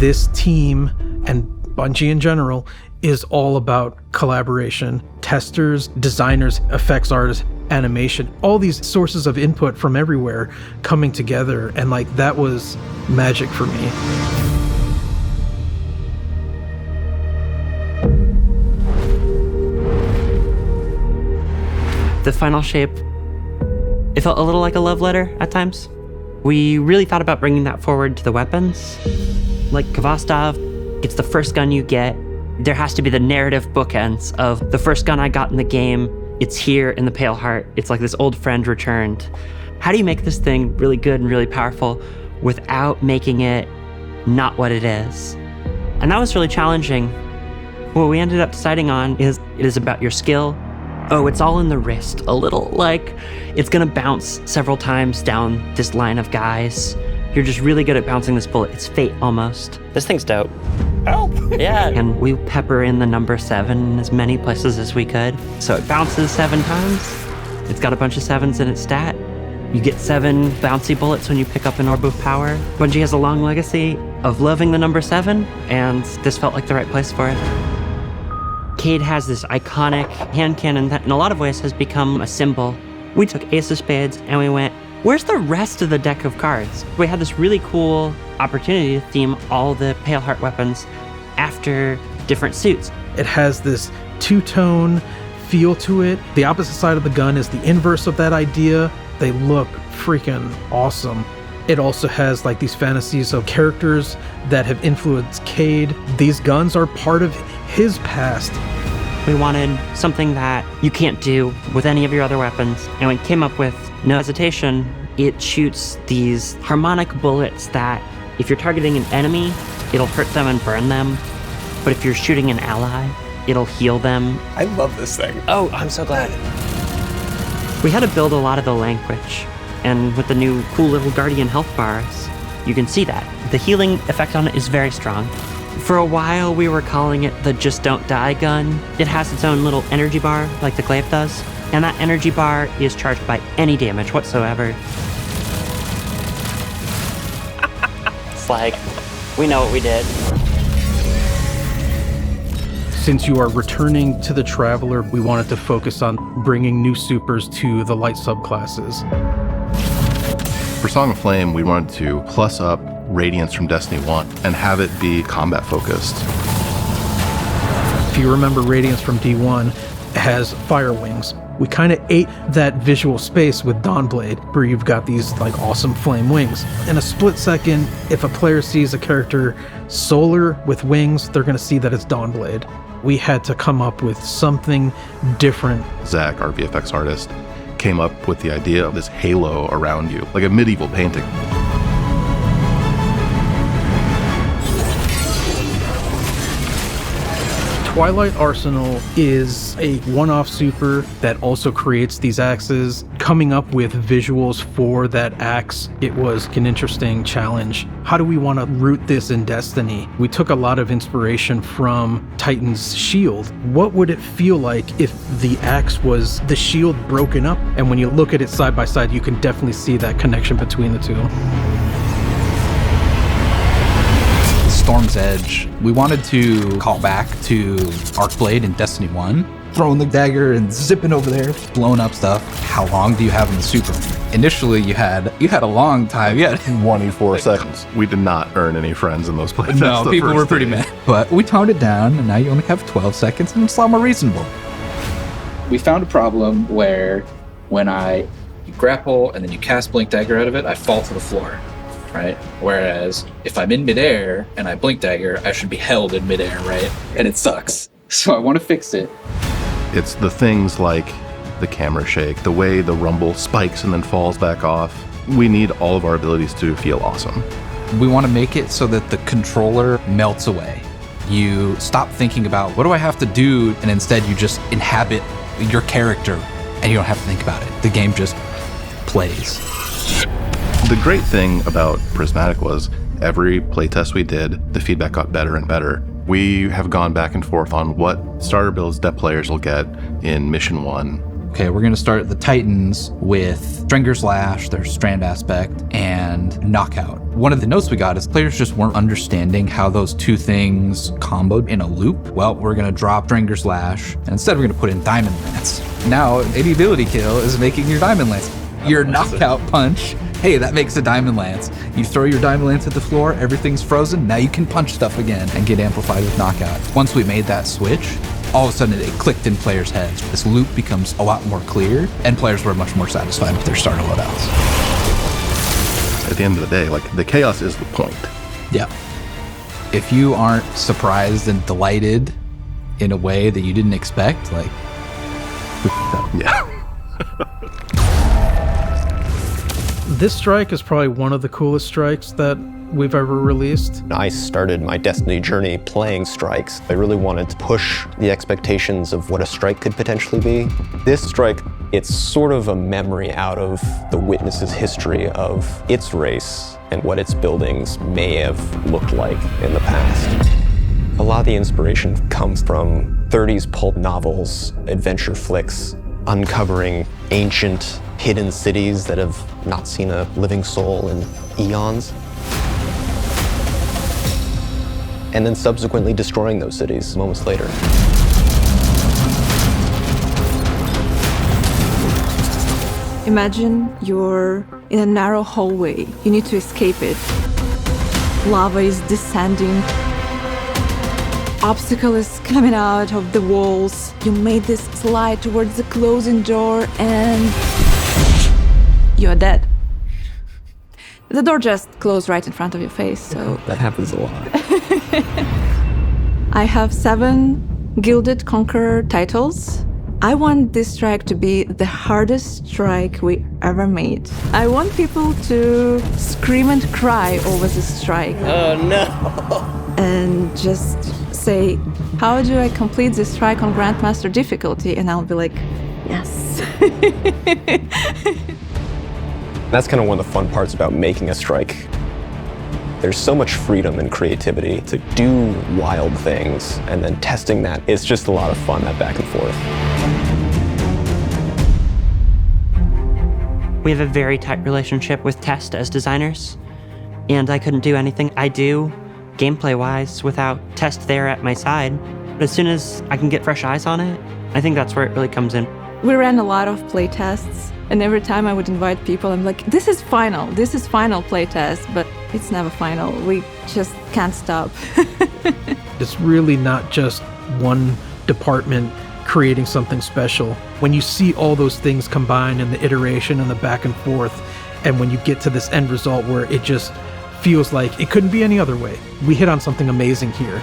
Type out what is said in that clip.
this team and Bungie in general is all about collaboration. Testers, designers, effects artists, animation, all these sources of input from everywhere coming together, and like that was magic for me. The final shape, it felt a little like a love letter at times. We really thought about bringing that forward to the weapons. Like Kvostov, it's the first gun you get. There has to be the narrative bookends of the first gun I got in the game. It's here in the Pale Heart. It's like this old friend returned. How do you make this thing really good and really powerful without making it not what it is? And that was really challenging. What we ended up deciding on is it is about your skill. Oh, it's all in the wrist, a little, like it's gonna bounce several times down this line of guys. You're just really good at bouncing this bullet. It's fate almost. This thing's dope. Help! Yeah. And we pepper in the number 7 in as many places as we could. So it bounces 7 times. It's got a bunch of 7s in its stat. You get 7 bouncy bullets when you pick up an orb of power. Bungie has a long legacy of loving the number 7, and this felt like the right place for it. Cade has this iconic hand cannon that in a lot of ways has become a symbol. We took Ace of Spades and we went, where's the rest of the deck of cards? We had this really cool opportunity to theme all the Pale Heart weapons after different suits. It has this two-tone feel to it. The opposite side of the gun is the inverse of that idea. They look freaking awesome. It also has like these fantasies of characters that have influenced Cade. These guns are part of his past. We wanted something that you can't do with any of your other weapons, and we came up with no hesitation. It shoots these harmonic bullets that if you're targeting an enemy, it'll hurt them and burn them. But if you're shooting an ally, it'll heal them. I love this thing. Oh, I'm so glad. We had to build a lot of the language, and with the new cool little Guardian health bars, you can see that. The healing effect on it is very strong. For a while, we were calling it the Just Don't Die gun. It has its own little energy bar, like the glaive does, and that energy bar is charged by any damage whatsoever. It's like, we know what we did. Since you are returning to the Traveler, we wanted to focus on bringing new supers to the light subclasses. For Song of Flame, we wanted to plus up Radiance from Destiny 1 and have it be combat focused. If you remember Radiance from D1, it has fire wings. We kind of ate that visual space with Dawnblade, where you've got these like awesome flame wings. In a split second, if a player sees a character solar with wings, they're going to see that it's Dawnblade. We had to come up with something different. Zach, our VFX artist, came up with the idea of this halo around you, like a medieval painting. Twilight Arsenal is a one-off super that also creates these axes. Coming up with visuals for that axe, it was an interesting challenge. How do we want to root this in Destiny? We took a lot of inspiration from Titan's shield. What would it feel like if the axe was the shield broken up? And when you look at it side by side, you can definitely see that connection between the two. Storm's Edge. We wanted to call back to Arcblade in Destiny 1, throwing the dagger and zipping over there, blowing up stuff. How long do you have in the super? Initially, you had a long time. You had 24 seconds. We did not earn any friends in those playtests. No, people were pretty mad. But we toned it down, and now you only have 12 seconds, and it's a lot more reasonable. We found a problem where when you grapple and then you cast Blink Dagger out of it, I fall to the floor. Right? Whereas if I'm in midair and I blink dagger, I should be held in midair, right? And it sucks. So I want to fix it. It's the things like the camera shake, the way the rumble spikes and then falls back off. We need all of our abilities to feel awesome. We want to make it so that the controller melts away. You stop thinking about what do I have to do, and instead you just inhabit your character and you don't have to think about it. The game just plays. The great thing about Prismatic was every playtest we did, the feedback got better and better. We have gone back and forth on what starter builds that players will get in Mission 1. Okay, we're going to start the Titans with Stringer's Lash, their strand aspect, and Knockout. One of the notes we got is players just weren't understanding how those two things comboed in a loop. Well, we're going to drop Dringer's Lash, and instead we're going to put in Diamond Lance. Now, any ability kill is making your Diamond Lance. Your knockout punch, hey, that makes a Diamond Lance. You throw your Diamond Lance at the floor, everything's frozen, now you can punch stuff again and get amplified with knockout. Once we made that switch, all of a sudden it clicked in players' heads. This loop becomes a lot more clear, and players were much more satisfied with their starter loadouts. At the end of the day, like, the chaos is the point. Yeah. If you aren't surprised and delighted in a way that you didn't expect, like, we f***ed up. Yeah. This strike is probably one of the coolest strikes that we've ever released. I started my Destiny journey playing strikes. I really wanted to push the expectations of what a strike could potentially be. This strike, it's sort of a memory out of the Witness's history of its race and what its buildings may have looked like in the past. A lot of the inspiration comes from 30s pulp novels, adventure flicks, uncovering ancient, hidden cities that have not seen a living soul in eons. And then subsequently destroying those cities moments later. Imagine you're in a narrow hallway. You need to escape it. Lava is descending. Obstacle is coming out of the walls. You made this slide towards the closing door and you're dead. The door just closed right in front of your face, so... That happens a lot. I have 7 Gilded Conqueror titles. I want this strike to be the hardest strike we ever made. I want people to scream and cry over this strike. Oh no! And just say, how do I complete this strike on Grandmaster difficulty? And I'll be like, yes. That's kind of one of the fun parts about making a strike. There's so much freedom and creativity to do wild things, and then testing that. It's just a lot of fun, that back and forth. We have a very tight relationship with Test as designers, and I couldn't do anything I do gameplay-wise without Test there at my side. But as soon as I can get fresh eyes on it, I think that's where it really comes in. We ran a lot of play tests, and every time I would invite people, I'm like, this is final play test, but it's never final. We just can't stop. It's really not just one department creating something special. When you see all those things combined and the iteration and the back and forth, and when you get to this end result where it just feels like it couldn't be any other way, we hit on something amazing here.